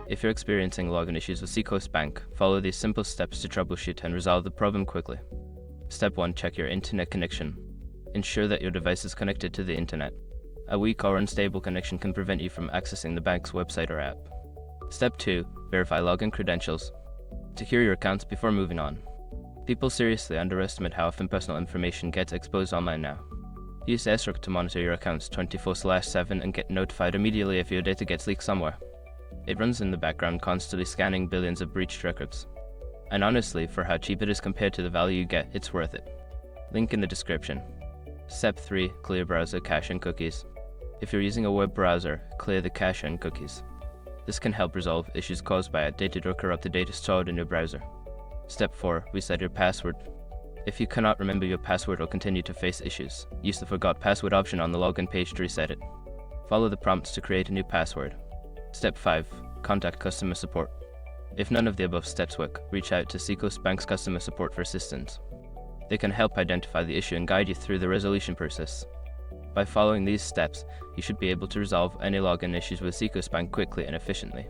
If you're experiencing login issues with Seacoast Bank, follow these simple steps to troubleshoot and resolve the problem quickly. Step 1. Check your internet connection. Ensure that your device is connected to the internet. A weak or unstable connection can prevent you from accessing the bank's website or app. Step 2. Verify login credentials. Secure your accounts before moving on. People seriously underestimate how often personal information gets exposed online now. Use SROC to monitor your accounts 24/7 and get notified immediately if your data gets leaked somewhere. It runs in the background, constantly scanning billions of breached records. And honestly, for how cheap it is compared to the value you get, it's worth it. Link in the description. Step 3. Clear browser cache and cookies. If you're using a web browser, clear the cache and cookies. This can help resolve issues caused by outdated or corrupted data stored in your browser. Step 4. Reset your password. If you cannot remember your password or continue to face issues, use the Forgot Password option on the login page to reset it. Follow the prompts to create a new password. Step 5. Contact customer support. If none of the above steps work, reach out to Seacoast Bank's customer support for assistance. They can help identify the issue and guide you through the resolution process. By following these steps, you should be able to resolve any login issues with Seacoast Bank quickly and efficiently.